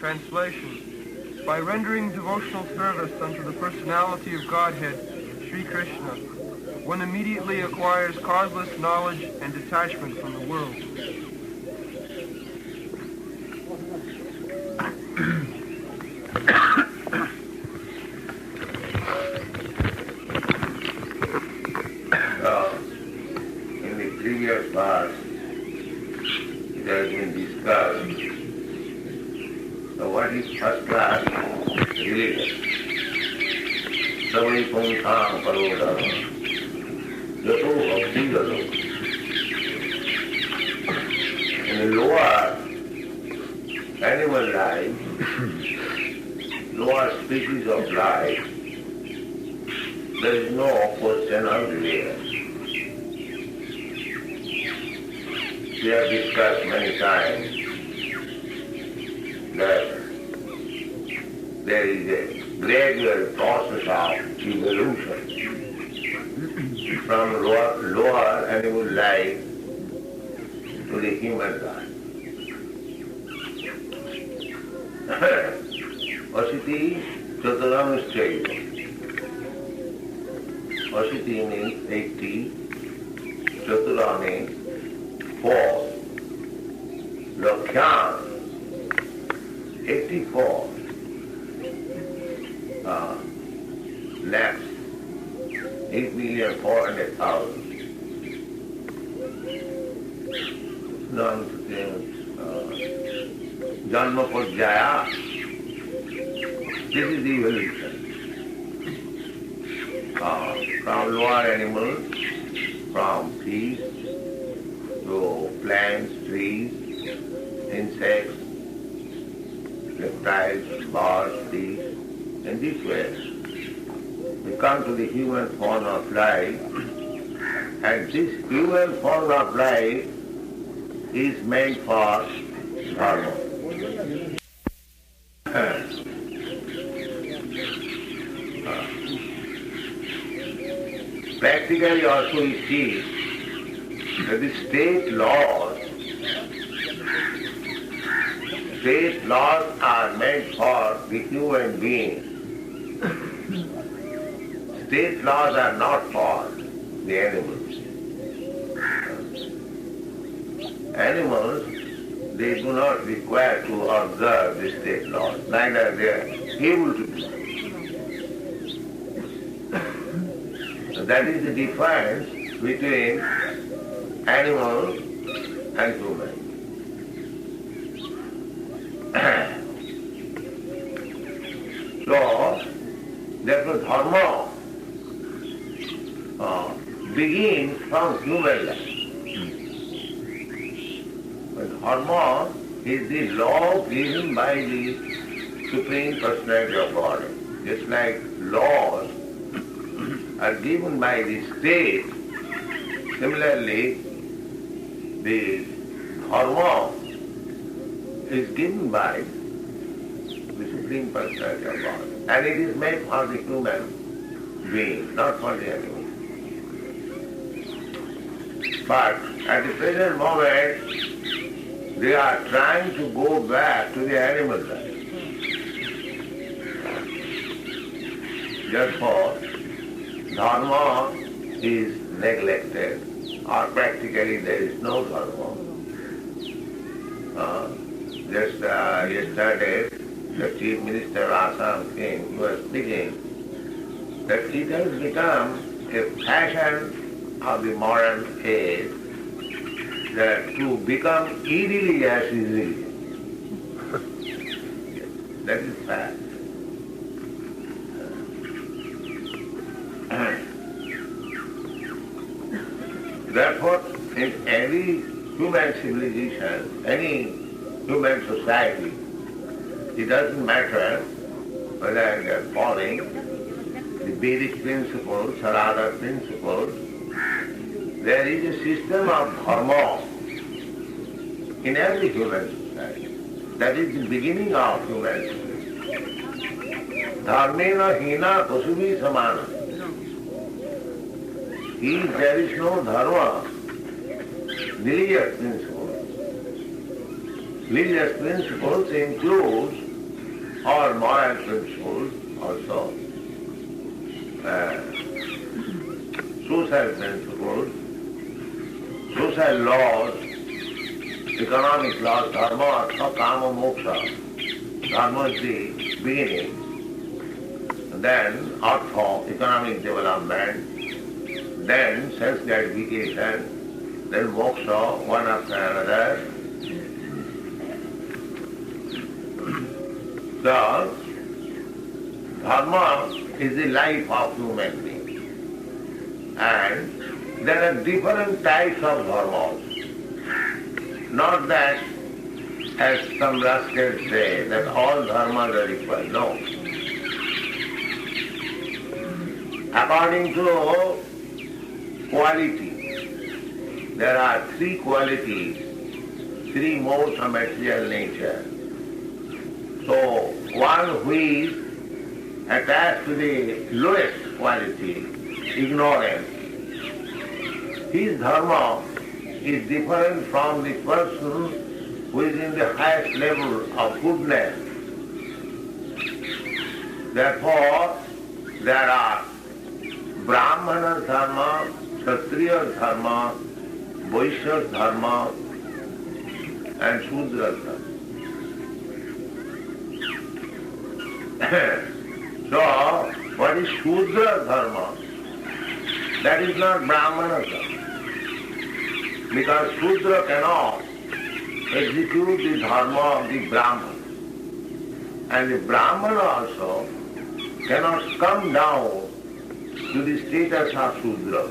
Translation. By rendering devotional service unto the personality of Godhead, Sri Krishna, one immediately acquires causeless knowledge and detachment from the world. In the previous verse, it has been discussed what is first class religion. Satata-yuktānāṁ bhakti-rasāmṛta-sindhu. In the lower animal life, lower species of life, there is no question of religion. We have discussed many times that there is a gradual process of evolution from lower animal life to the human life. Satata-yuktānāṁ. Asiti means 80, Chatura means 4, Lakhyāṁ, 84 lakhs, 8,400,000. Janma-pṛcchā. This is the evolution. From lower animals, from fish to plants, trees, insects, reptiles, birds, beasts. In this way, we come to the human form of life, and this human form of life is meant for dharma. Practically also we see that the state laws are meant for the human being. State laws are not for the animals. Animals, they do not require to observe the state laws, neither they are able to do. So that is the difference between animals and humans. So, therefore dharma begins from human life. But dharma is the law given by the Supreme Personality of Godhead. Just like laws are given by the state, similarly the dharma is given by the Supreme Personality of God. And it is made for the human being, not for the animal. But at the present moment, they are trying to go back to the animal life. Therefore, dharma is neglected, or practically there is no dharma. Just yesterday, the Chief Minister of Assam came, he was speaking that it has become a fashion of the modern age that to become irreligious is religion. That is fact. Therefore, in any human civilization, any human society, it doesn't matter whether they are following the Vedic principles or other principles, there is a system of dharma in every human society. That is the beginning of human civilization. Dharmena hina pasubhi samana. If there is no dharma, religious principles includes or moral principles also, social principles, social laws, economic laws, dharma, artha, kama, moksha. Dharma is the beginning, then artha, economic development, then sense gratification, then moksha, one after another. So, dharma is the life of human being. And there are different types of dharmas. Not that, as some rascals say, that all dharmas are equal. No. According to quality, there are three qualities, three modes of material nature. So, one who is attached to the lowest quality, ignorance, his dharma is different from the person who is in the highest level of goodness. Therefore, there are Brahmana dharma, Kshatriya dharma, Vaishya dharma, and Shudra dharma. So, what is Shudra dharma? That is not Brahmana dharma. Because Shudra cannot execute the dharma of the Brahmana. And the Brahmana also cannot come down to the status of Shudra.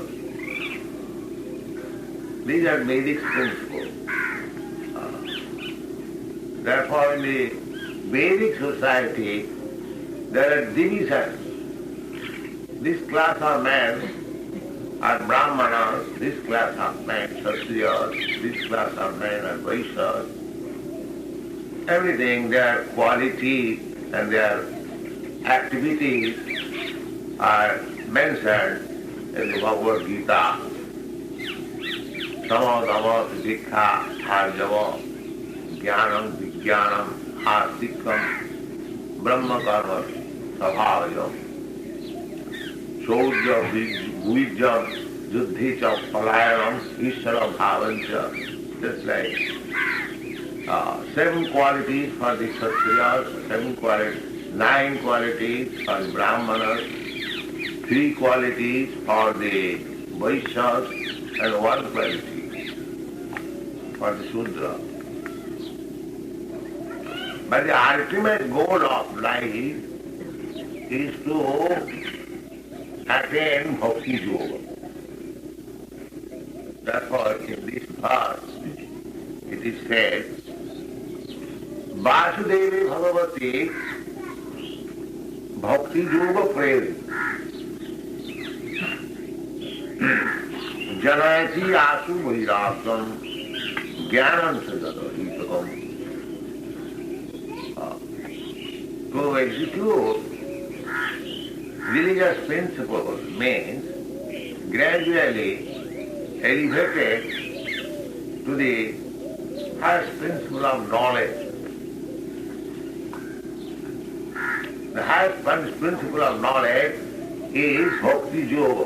These are Vedic principles. Therefore, in the Vedic society, there are divisions. This class of men are Brahmanas, this class of men Kshatriyas, this class of men are Vaishyas. Everything, their quality and their activities are mentioned in the Bhagavad Gita. Samo dhamma dikha arjava jnanam vijnanam astikam brahma karma sabhavayam Sodya vijjam yuddhi cha palayanam ishvara bhavancha. Just like 7 qualities for the Kshatriyas, 9 qualities for the Brahmanas, 3 qualities for the Vaishyas, and 1 quality for the Shudra. But the ultimate goal of life is to attain Bhakti-yogaṁ. Therefore, in this verse, it is said, Vāsudevi Bhagavati Bhakti-yoga-prēri Janayati asu vairāgam jnanam sadata-yuktānāṁ. To execute religious principles means gradually elevated to the highest principle of knowledge. The highest principle of knowledge is Bhakti-yoga.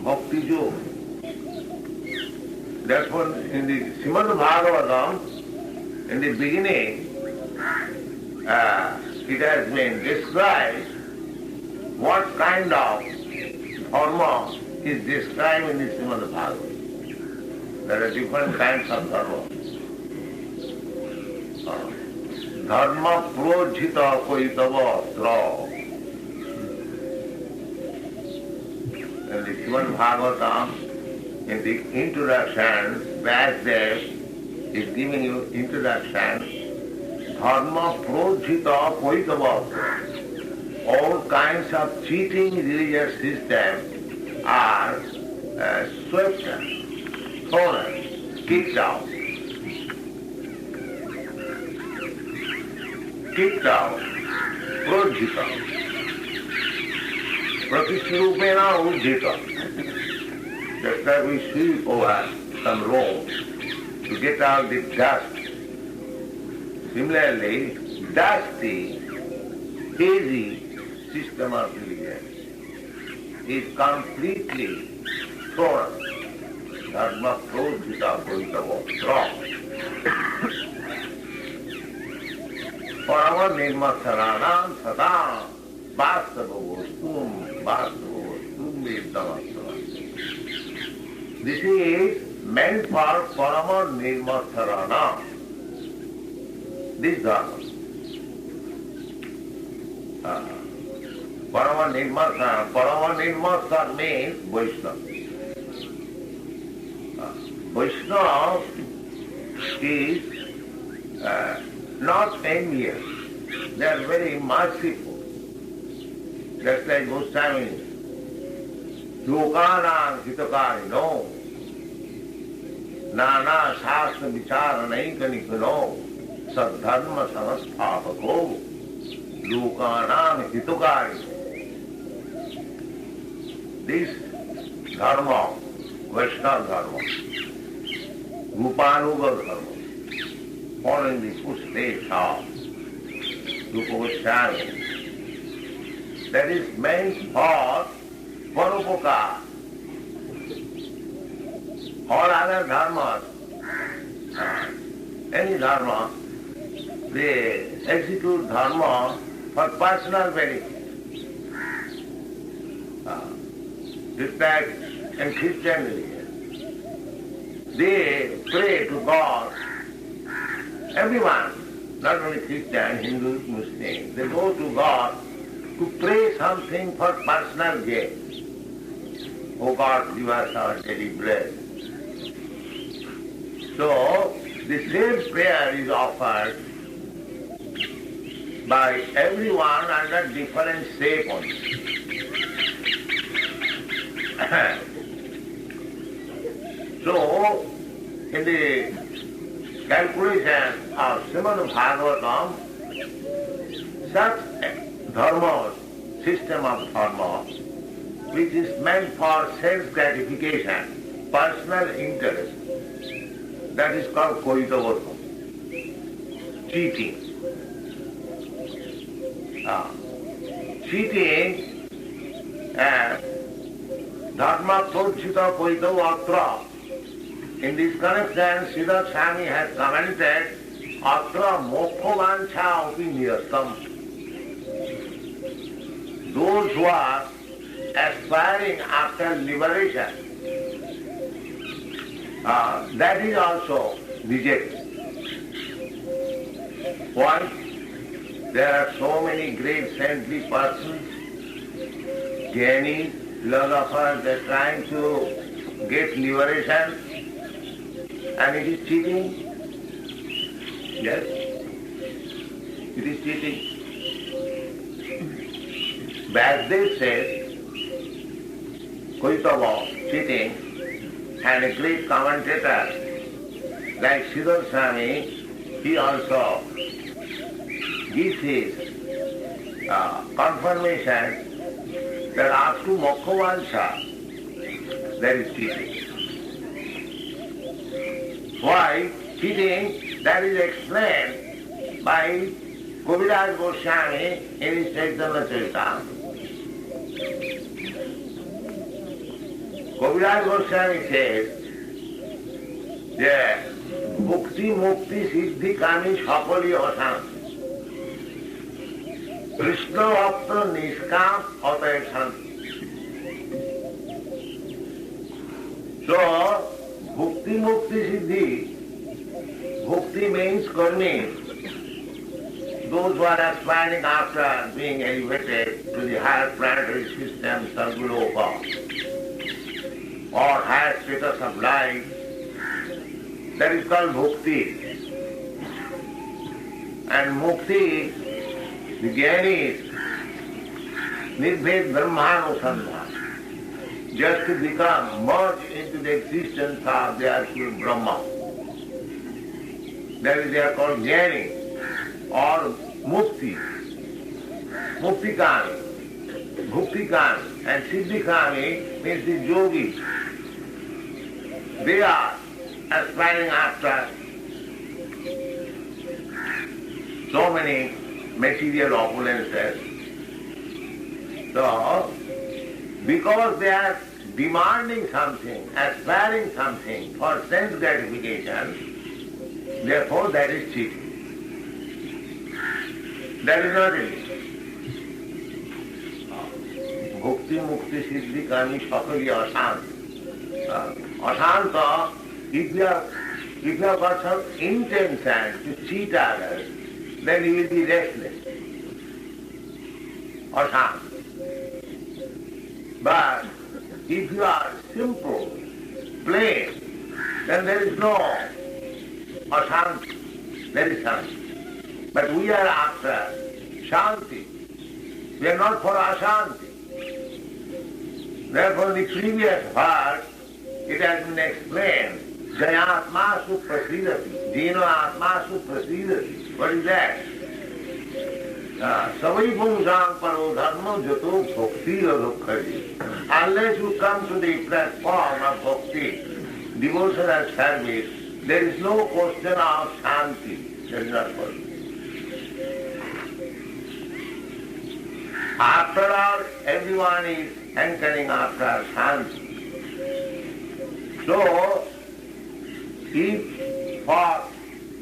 Bhakti-yoga. Therefore, in the Srimad-Bhagavatam, in the beginning, it has been described what kind of dharma is described in the Srimad-Bhagavatam. There are different kinds of dharma. Dharma-pṛcchā koitava. In the Srimad-Bhagavatam, in the introduction, Vyasdev is giving you introduction. Dharma-pṛcchā koitava. All kinds of cheating religious systems are swept, thrown, kicked out. Pṛcchā. Pratishrupena ujjita. Just like we sweep over some road to get out the dust Similarly, dusty, hazy system of religion is completely thrown. Dharma-pṛcchā, paramparā-prāptam, satā-yuktānāṁ, This is meant for paramparā-prāptam, this dharma. Paramparā-prāptam means Vaishnava. Vaishnava is not envious. They are very merciful. Just like Gosvāmī. Lokānaṁ hitakārino, nānā sāstra vichāranaikanikanō, sad-dharma-pṛcchā, lokānaṁ hitakārino. This dharma, Vaishnava dharma, Rūpa dharma, following the footsteps of Rūpa Gosvāmī, that is meant for paramparā-prāptam. All other dharmas, any dharma, they execute dharma for personal benefit. Just like in Christian religion, they pray to God, everyone, not only Christian, Hindus, Muslims, they go to God to pray something for personal gain. Oh God, give us our daily bread. So, the same prayer is offered by everyone under different shape only. So, in the calculation of Srimad Bhagavatam, such dharma, system of dharma, which is meant for self-gratification, personal interest, that is called devotee, cheating. Cheating and dharma-pṛcchā. In this connection, Srila Swami has commented, atra mokkha-vañchā upi nirastam. Those who are aspiring after liberation, that is also rejected. Why? There are so many great saintly persons, jnanis, philosophers, they are trying to get liberation, and it is cheating. Yes, it is cheating. Vasudev says, Kaitava, cheating, and a great commentator like Srila Swami, he also gives his confirmation that up to mokkha-vañchā, there is cheating. Why? Cheating, that is explained by Rūpa Gosvāmī in his satata-yuktānāṁ. Rūpa Gosvāmī says that bhukti-mukti-siddhi-kāmi sapali avasana. Krishna bhakta niskām atayasana. So, bhukti-mukti-siddhi, bhukti means karmi. Those who are aspiring after being elevated to the higher planetary system, Sarguloka, or higher status of life, that is called bhukti. And mukti, the jnanis, nirbhed brahmanusandha, just to become merged into the existence of the absolute Brahma. That is, they are called jnanis. Or mukti, mukti-kāmi, bhukti-kāmi, and siddhi-kāmi means the yogis. They are aspiring after so many material opulences. So, because they are demanding something, aspiring something for sense gratification, therefore that is cheating. That is not it. Bhukti, mukti, siddhi, kami, sakali, asanta. Asanta, if you have got some intention to cheat others, then you will be restless. Asanta. But if you are simple, plain, then there is no asanta, there is shanti. But we are after shanti. We are not for ashanti. Therefore, in the previous verse, it has been explained, Jayatmasu prasidati, Jino atmasu prasidati. What is that? Savai pumsāṁ paro dharma jato bhakti-rasāmṛta-sindhu. Unless you come to the platform of bhakti, devotional service, there is no question of shanti. That is not possible. After all, everyone is hankering after shanti. So, if for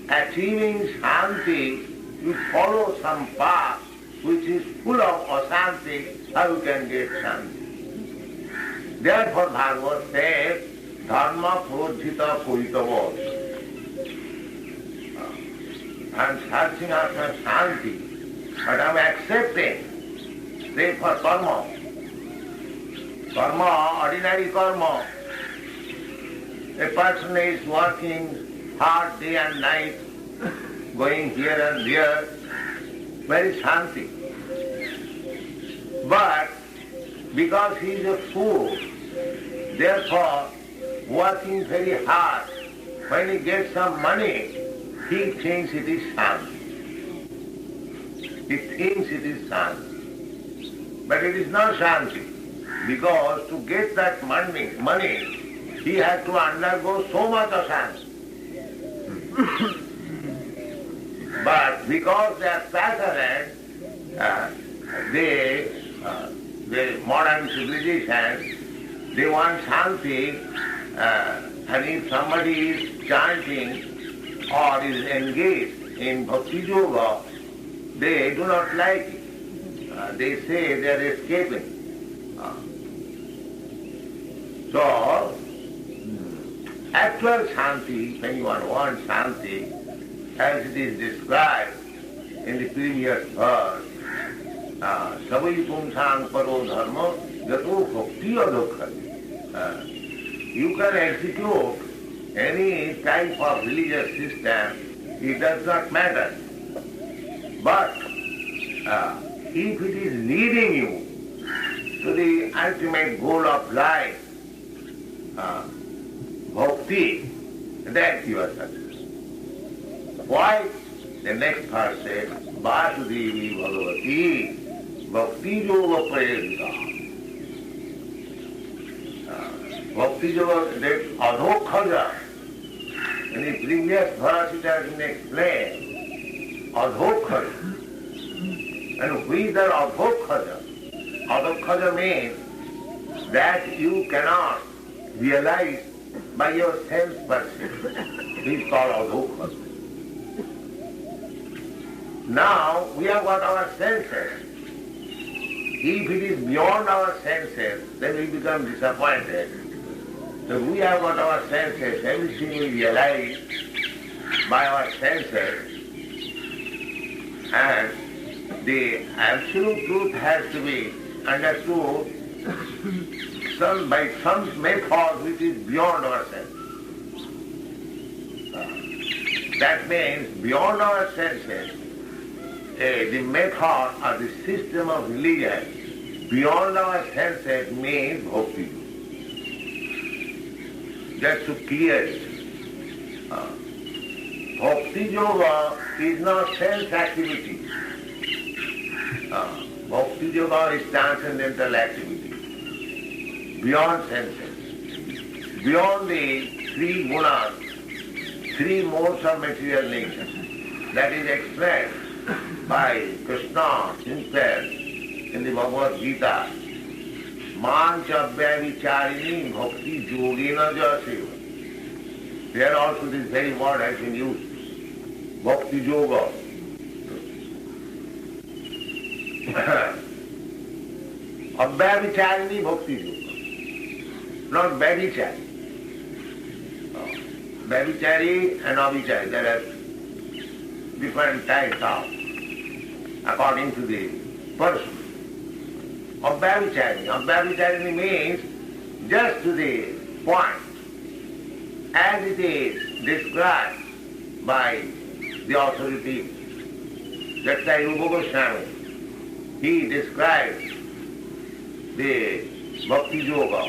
achieving shanti, you follow some path which is full of asanti, how you can get shanti? Therefore Bhagavad says, dharma-pṛcchā. I am searching after shanti, but I am accepting, say for karma. Karma, ordinary karma. A person is working hard day and night, going here and there, very shanti. But because he is a fool, therefore working very hard, when he gets some money, he thinks it is shanti. He thinks it is shanti. But it is not shanti, because to get that money, he has to undergo so much asanti. But because they are passionate, the modern civilization, they want shanti, and if somebody is chanting or is engaged in bhakti-yoga, they do not like it. They say they are escaping. So, actual shanti, when you want shanti, as it is described in the previous verse, savai pumsāṁ paro dharma jato bhakti-rasāmṛta. You can execute any type of religious system, it does not matter. But if it is leading you to the ultimate goal of life, bhakti, then you are successful. Why? The next verse says, Vāsudevi Bhagavati Bhakti-yoga-prērita. Bhakti-yoga, that ādau. In the previous verse it has been explained, ādau. And which are ādau? Ādau means that you cannot realize by your sense perception. It is called ādau. Now we have got our senses. If it is beyond our senses, then we become disappointed. So we have got our senses, everything we realize by our senses, and the absolute truth has to be understood by some method which is beyond our senses. That means beyond our senses, the method or the system of religion beyond our senses means bhakti. Just to clear it. Bhakti yoga is not sense activity. Bhakti yoga is transcendental activity. Beyond senses. Beyond the three gunas, three modes of material nature. That is expressed by Krishna himself in the Bhagavad Gita, Mancha Bhavicharini Bhakti Yogena Jaseva. There also this very word has been used, Bhakti Yoga. Abhavicharini Bhakti Yoga, not Bhavichari. Bhavichari and Abhichari, there are different types of, according to the person. Abhavicharini means just to the point, as it is described by the authorities. That's why Rūpa Gosvāmī, he describes the Bhakti Yoga,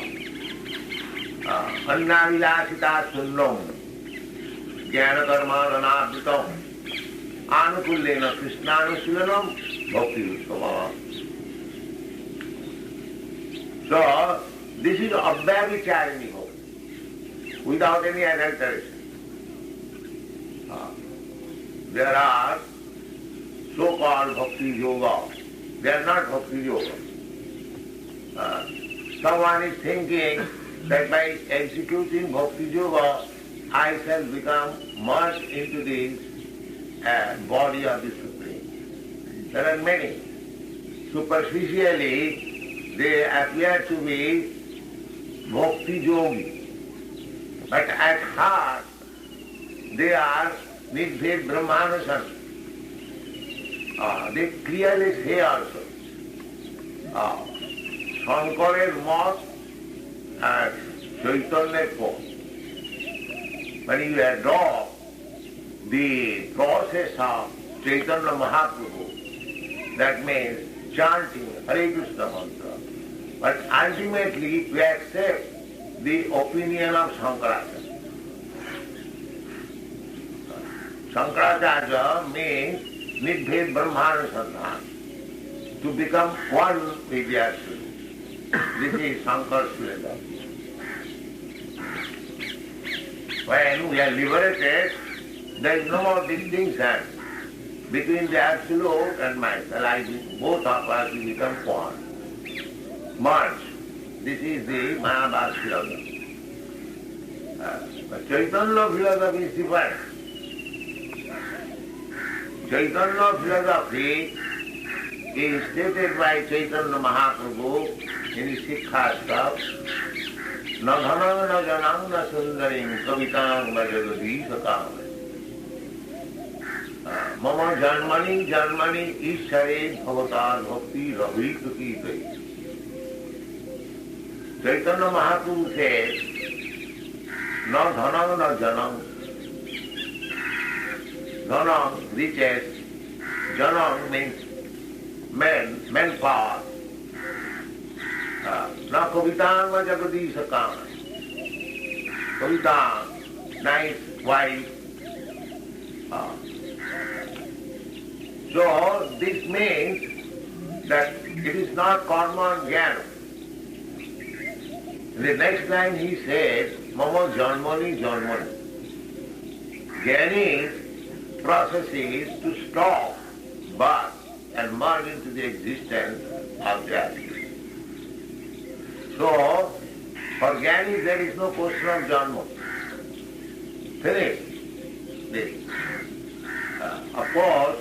Annavilasita Sunnam, Jnana Karma Ranādritam, Anukullena Kṛṣṇānuṣīlanam, Bhakti-rasāmṛta. So, this is abhavicharini hope, without any adulteration. There are so-called Bhakti Yoga. They are not Bhakti Yoga. Someone is thinking that by executing Bhakti Yoga, I shall become merged into the body of the Supreme. There are many. Superficially, they appear to be Bhakti Yogi, but at heart, they are Nidbhed Brahmanasana. They clearly say also, Shankareর মত আর চৈতন্যের পথ. When you adopt the process of Chaitanya Mahaprabhu, that means chanting Hare Krishna mantra, but ultimately we accept the opinion of Shankaracharya. Shankaracharya means Nidbhed Brahmanasandhana, to become one with the Absolute. This is Shankar's philosophy. When we are liberated, there is no more distinction between the Absolute and myself. Both of us will become one. Merge. This is the Mayavad philosophy. But Chaitanya philosophy is different. Chaitanya philosophy is stated by Chaitanya Mahaprabhu in his Sikkhāstra, na dhanam na janam na sundarim kavitāṁ bhajatāṁ. Mama janmani janmani ishare bhavatār bhakti rahītukītai. Chaitanya Mahaprabhu says, na dhanam na janam. Dhanam, riches. Janam means manpower. Na kavitāṁ bhajatāṁ. Kavitāṁ, nice wife. So this means that it is not karma and jnana. The next line he says, mama janmani janmani. Jnani's process is to stop birth and merge into the existence of the Absolute. So, for Jnanis there is no question of janma. Finished. This. Of course,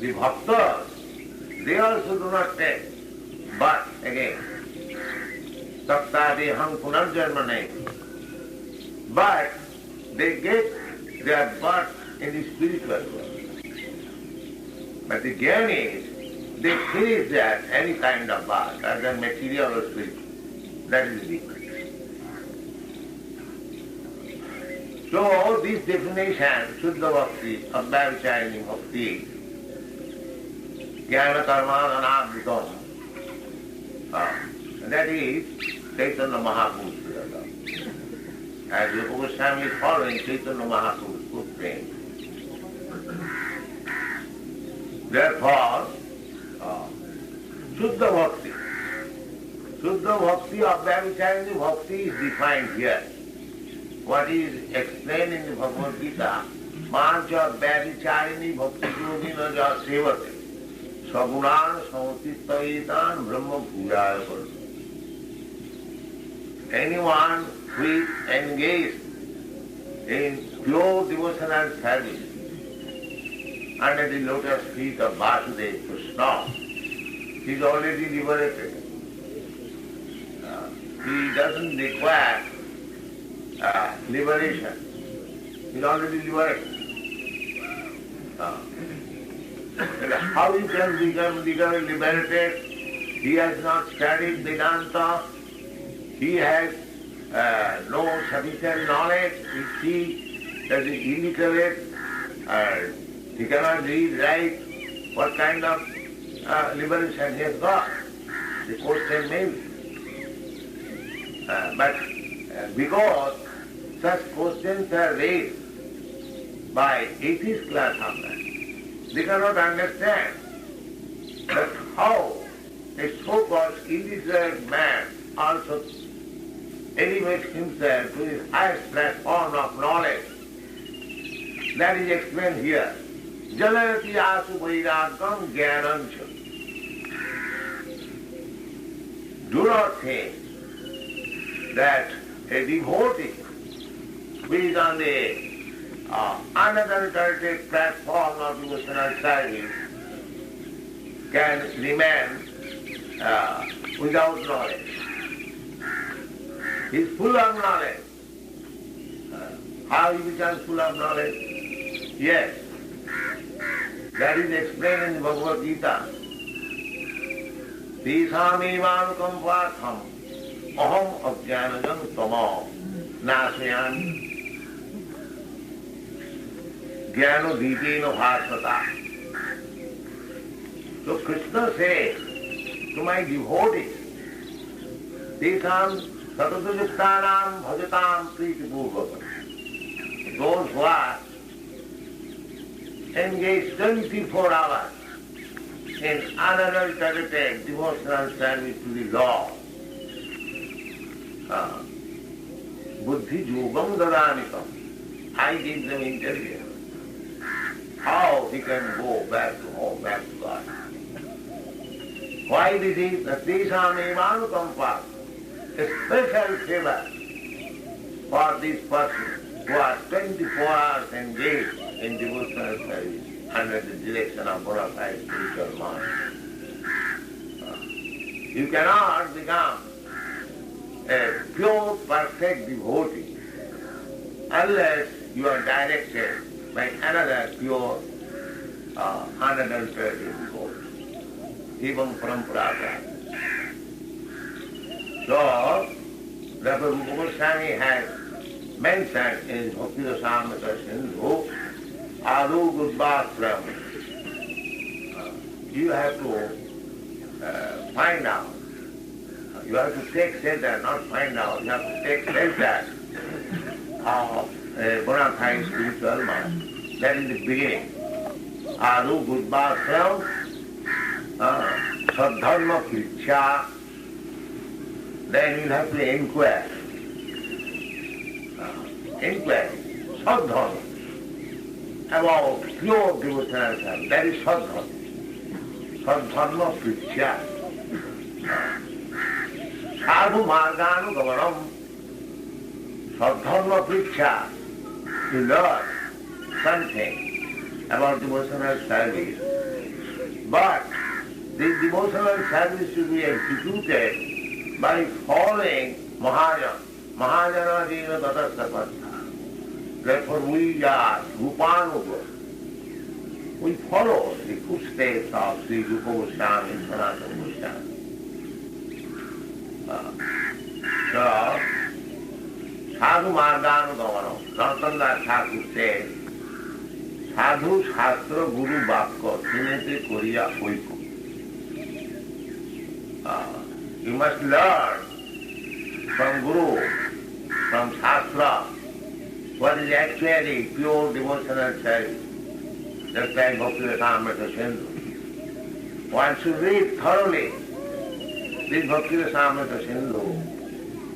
the bhaktas, they also do not take. But again, sattā-deham punarjanmane. But they get their birth in the spiritual world. But the Jnanis, they finish that any kind of birth, either material or spiritual. That is the difference. So this definition, Shuddha Bhakti, Abhavicharini Bhakti, Jnana Karma Ranādritam, that is Chaitanya Mahaprabhu's philosophy. As Rūpa Gosvāmī is following Chaitanya Mahaprabhu's footprint. Therefore, Shuddha Bhakti, Abhavicharini Bhakti is defined here. What is explained in the Bhagavad Gita Mancha Bhaticharini Bhakti Yogina Jasevate Sagunan Samutittaitan Brahma Pujaya. Anyone who is engaged in pure devotional service under the lotus feet of Vasudeva Kṛṣṇa, he is already liberated. He doesn't require liberation. He is already liberated. How he can become liberated? He has not studied Vedanta. He has no sufficient knowledge. You see that he is illiterate. He cannot read, write. What kind of liberation he has got? The question may be. But because such questions are raised by atheist class of men, they cannot understand that how a so-called illiterate man also elevates himself to his highest platform of knowledge. That is explained here. Jalayati asu vairāgam jnanamcha. Do not think that a devotee who is on the unadulterated platform of devotional service can remain without knowledge. He is full of knowledge. How he becomes full of knowledge? Yes, that is explained in Bhagavad Gita. teṣāṁ evānukampārtham aham ajñānajam tamam nāṣayāmi jnano dhītena bhāsvata. So Krishna says to my devotees, teṣāṁ satata-yuktānāṁ bhajatāṁ prīti-pūrvakam. Those who are engaged 24 hours in unadulterated devotional service to the Lord, buddhi-yogaṁ dadāmi, I give them intelligence. How he can go back to home, back to God. Why this is the teṣāṁ evānukampārtham, a special favor for this person who are 24 hours engaged in devotional service under the direction of bona fide spiritual master. You cannot become a pure, perfect devotee unless you are directed by another pure, unadulterated devotee. Evaṁ paramparā-prāptam. So, therefore Rūpa Gosvāmī has mentioned in Bhakti-rasāmṛta-sindhu, ādau gurvāśrayam. You have to find out. You have to take shelter, not find out. You have to take shelter of a bona fide spiritual master. That is the beginning. Ādau gurvāśrayam, sad-dharma-pṛcchā. Then you have to inquire. Sad-dharma, about pure devotional service. That is sad-dharma. Sad-dharma-pṛcchā. Sadhu-marganugamanam. Sad-dharma-pṛcchā. You learn something about devotional service. But this devotional service should be executed by following Mahājana. Mahājana jīna tatastapatthā. Therefore we are Rūpanuga. We follow the footsteps of Sri Rūpa Gosvāmī, Sanatana Gosvāmī. So, sadhu marganugamanam. Rātandas Thakur says, sadhu shastra guru bhakka tinete koriya oiko. You must learn from Guru, from Shastra, what is actually pure devotional service. Just like Bhakti-rasāmṛta-sindhu. One should read thoroughly this Bhakti-rasāmṛta-sindhu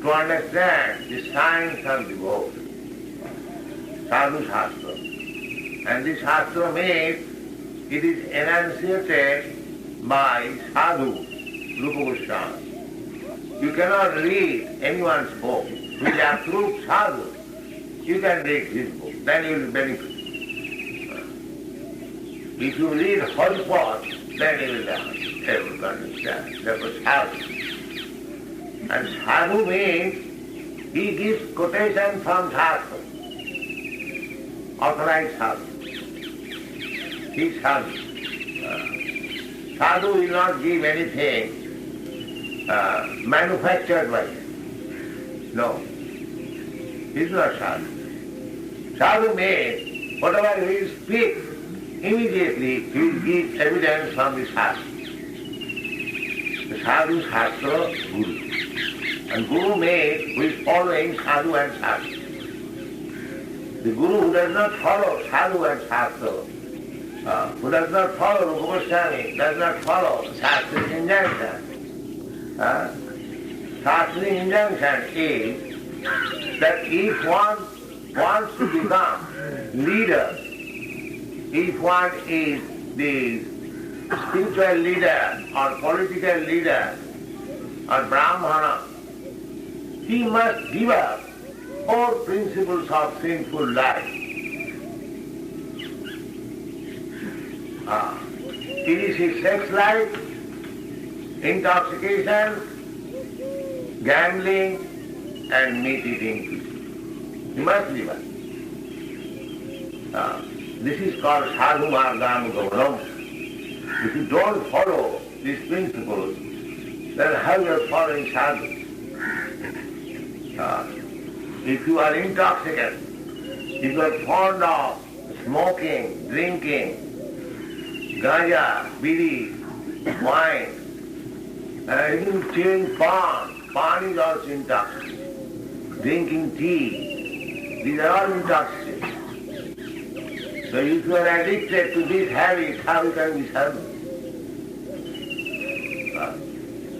to understand the science of devotion. Sadhu Shastra. And this Shastra means it is enunciated by sadhu, Rūpa Gosvāmī. You cannot read anyone's book which is approved sadhu. You can read his book, then you will benefit. If you read Haripad, then you will able to understand. That was sadhu. And sadhu means he gives quotation from Shastra. Authorized sadhu. He is sadhu. Sadhu will not give anything manufactured by him. No. He is not sadhu. Sadhu means whatever he will speak, immediately he will give evidence from the Shastra. The sadhu, Shastra, Guru. And Guru means who is following sadhu and Shastra. The Guru who does not follow sadhu and Shastra, who does not follow Rūpa Gosvāmī, does not follow Shastric injunction. Shastric injunction is that if one wants to become leader, if one is the spiritual leader or political leader or Brahmana, he must give up all principles of sinful life. It is his sex life, intoxication, gambling, and meat eating. He must give up. This is called sadhu-marga-nugamanam. If you don't follow these principles, then how you are following sadhu? If you are intoxicated, if you are fond of smoking, drinking, ganja, bidi, wine, and you chewing pan is also intoxicating. Drinking tea, these are all intoxicating. So if you are addicted to this habit, how you can be sadhu?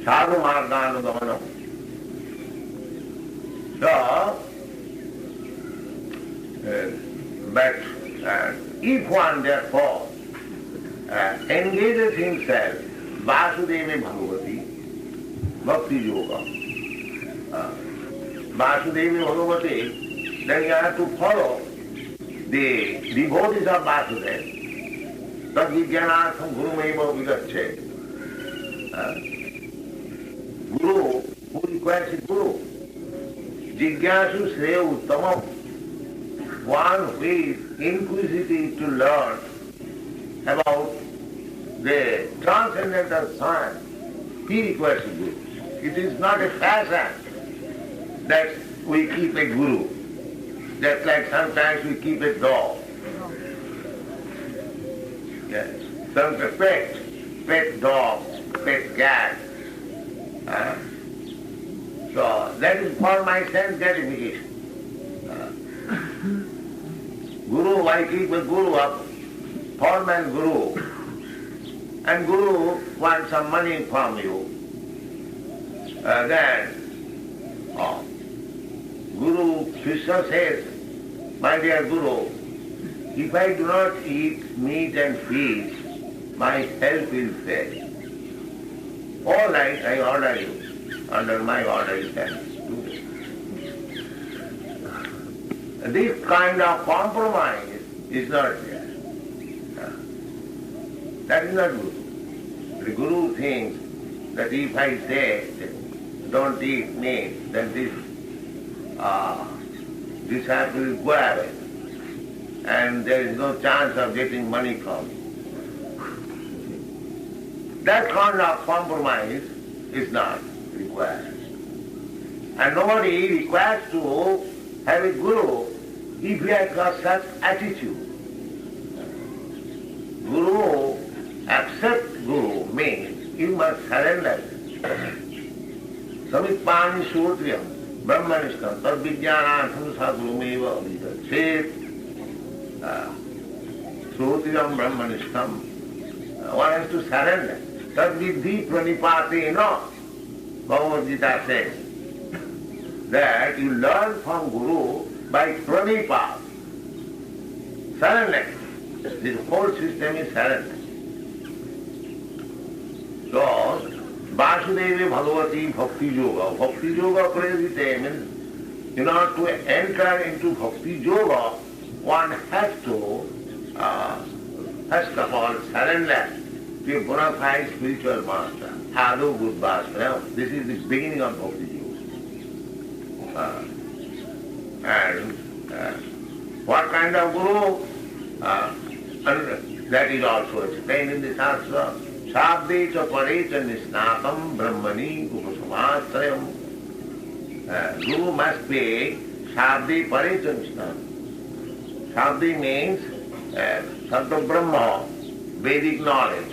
Sadhu-marga-nugamanam. So, but if one therefore engages himself Vāsudevi Bhagavati, Bhakti-yogaṁ, Vāsudevi Bhagavati, then you have to follow the devotees of Vāsudeva. Tad-vijñānārtham gurumeva vigaccheti. Guru, who requires a guru? Jigyasu sreya uttamam. One who is inquisitive to learn about the transcendental science, he requires a guru. It is not a fashion that we keep a guru, just like sometimes we keep a dog. Yes. Some pet dogs, pet cats. So that is for my sense gratification. Guru, I keep a guru up, formal guru, and guru wants some money from you. Then Guru, Krishna says, my dear Guru, if I do not eat meat and fish, my health will fail. All right, I order you. Under my order you can do it. This kind of compromise is not there. That is not Guru. The Guru thinks that if I say don't eat meat, then this disciple will go away. And there is no chance of getting money from it. That kind of compromise is not required. And nobody requires to have a guru if he has got such attitude. Guru, accept Guru means you must surrender. Samipani sūtriyam, brahmanishtam, tad vijñānārtham sadgurumeva abhidachet. Sūtriyam brahmanishtam. One has to surrender. Tad vidhi pranipātena. Bhagavad Gita says that you learn from Guru by pranipat, surrender. This whole system is surrender. So, Vāsudeva Bhagavati Bhakti Yoga. Bhakti Yoga prayerite means in order to enter into Bhakti Yoga, one has to, first of all, surrender to a bona fide spiritual master. Ādau gurvāśrayam. This is the beginning of Bhakti Yoga. And what kind of guru? And that is also explained in the Shastra. Sabde cha pare cha nisnatam brahmani upasamaśrayam. Guru must be sabde pare cha nisnatam. Sabde means Sabda Brahma, Vedic knowledge.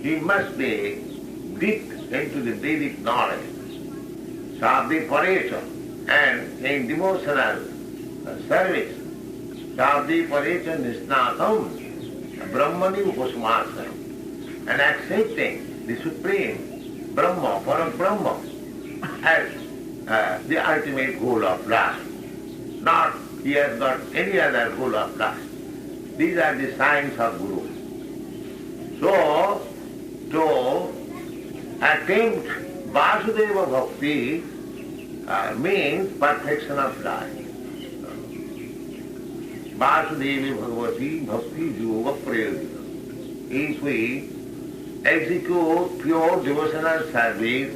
He must be deep into the Vedic knowledge. Sabde pare cha. And in devotional service, Sabde pare cha nisnatam brahmani upasamaśrayam. And accepting the Supreme Brahma, Param-parā-prāptam, as the ultimate goal of life. Not he has got any other goal of life. These are the signs of Guru. So, to attempt Vasudeva Bhakti means perfection of life. Vasudeva Bhagavati Bhakti Yoga Prayodika. If we execute pure devotional service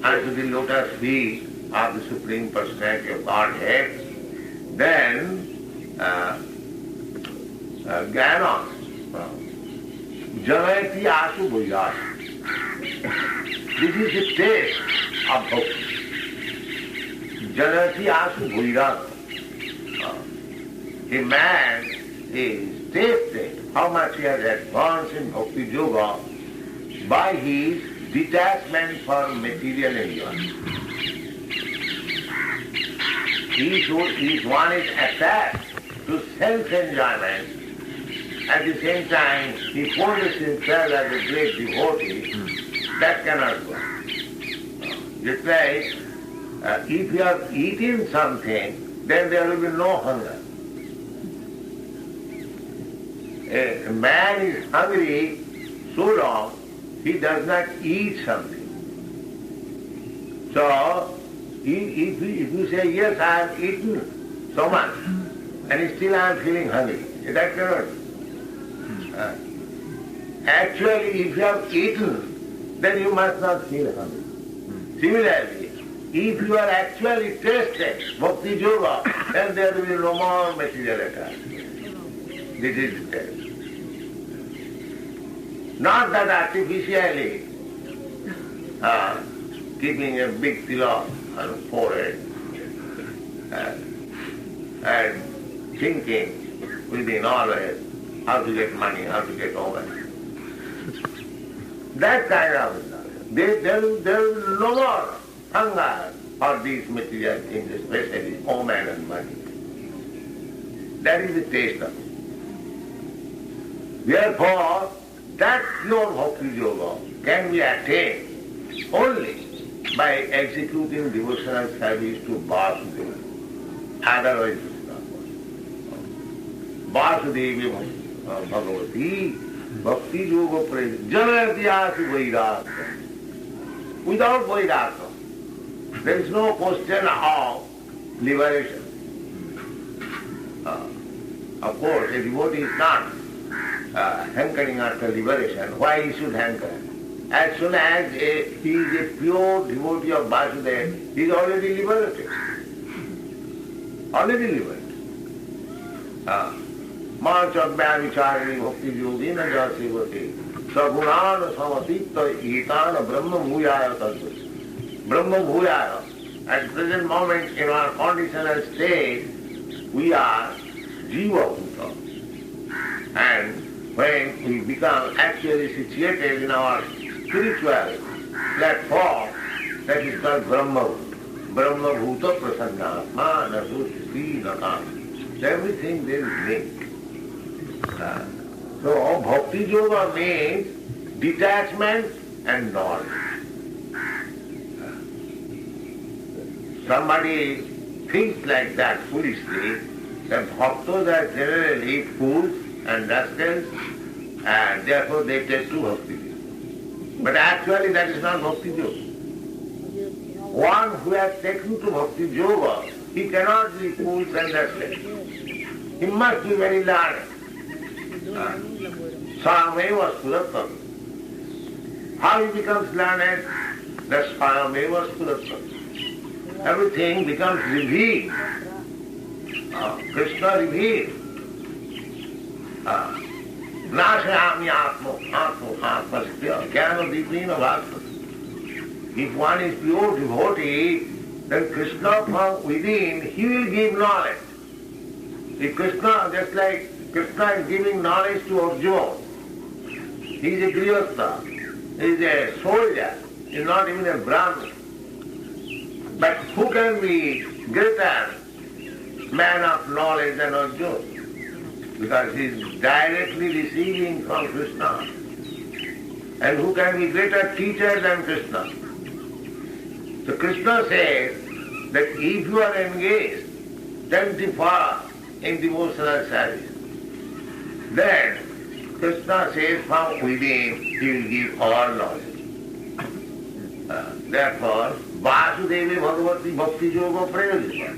unto the lotus feet of the Supreme Personality of Godhead, then Jnana Janayati Asu Bhuyas. This is the taste of Bhakti. Janayati Asu Bhuyas. A man is tasted how much he has advanced in Bhakti Yoga by his detachment from material enjoyment. If one is attached to self-enjoyment, at the same time he poses himself as a great devotee, that cannot go. Just like if you have eaten something, then there will be no hunger. A man is hungry so long, he does not eat something. So, if you say, yes, I have eaten so much, and still I am feeling hungry, that cannot. Actually, if you have eaten, then you must not feel hungry. Similarly, if you are actually tasted Bhakti Yoga, then there will be no more material attachment. This is the test. Not that artificially keeping a big tilak on the forehead and thinking within always how to get money, how to get over. That kind of there will be no more hunger for these material things, especially woman and money. That is the taste of it. Therefore, that pure Bhakti Yoga can be attained only by executing devotional service to Vasudeva. Otherwise it's not possible. Vasudeva Bhagavati Bhakti Yoga Prayodika Janayati Vairāgya. Without Vairāgya, there is no question of liberation. Of course, a devotee is not hankering after liberation. Why he should hanker? As soon as he is a pure devotee of Vasudeva, he is already liberated. Already liberated. Mācabhya vicārani bhakti yogina jāsevate sagunāna samatitya etāna brahma bhūyāya tadvati. Brahma bhūyāya. At the present moment in our conditional state, we are jiva bhuta. And when we become actually situated in our spiritual platform, that is called Brahma. Brahma bhuta prasannātma nasushti nakam. Everything there is linked. So Bhakti Yoga means detachment and knowledge. Somebody thinks like that foolishly, that bhaktas are generally fools understands, and therefore they take to bhakti. But actually that is not bhakti yoga. One who has taken to bhakti yoga, he cannot be full understanding. He must be very learned. Swayameva-spurata. How he becomes learned? That's swayameva-spurata. Everything becomes revealed. Krishna revealed. Nāśayāmi ātmo-ātmasya jnana-dīpena bhāsvata. If one is pure devotee, then Krishna from within, he will give knowledge. If Krishna, just like Krishna is giving knowledge to Arjuna, he is a grihastha, he is a soldier, he is not even a brahmin. But who can be greater man of knowledge than Arjuna? Because he is directly receiving from Krishna. And who can be greater teacher than Krishna? So Krishna says that if you are engaged 24 in devotional service, then Krishna says from within he will give all knowledge. Therefore, Vāsudeva Bhagavati Bhakti Yoga Prayojita.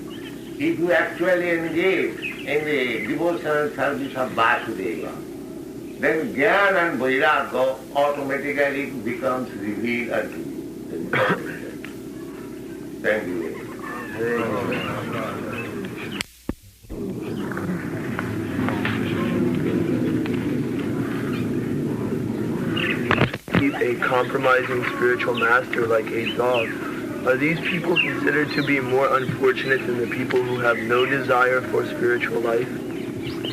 If you actually engage in the devotional service of Vāsudeva, then Jnana and Vairagya automatically becomes revealed unto you. Thank you. A compromising spiritual master like a dog. Are these people considered to be more unfortunate than the people who have no desire for spiritual life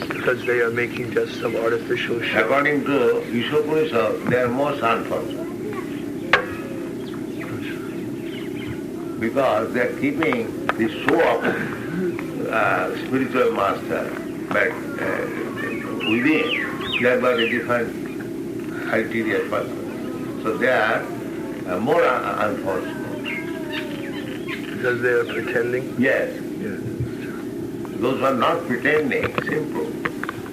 because they are making just some artificial show? According to ISKCON, they are most unfortunate. Because they are keeping the show of spiritual master, but within they are but a different ulterior person. So they are more unfortunate. Because they are pretending? Yes. Those who are not pretending, simple,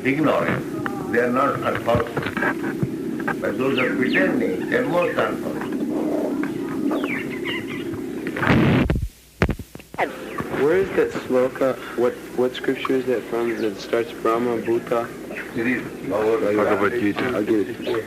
ignorant, they are not unfortunate. But those who are pretending, they are most unfortunate. Where is that sloka? What scripture is that from that starts Brahma Bhuta? It is Bhagavad Gita. I'll give it to you.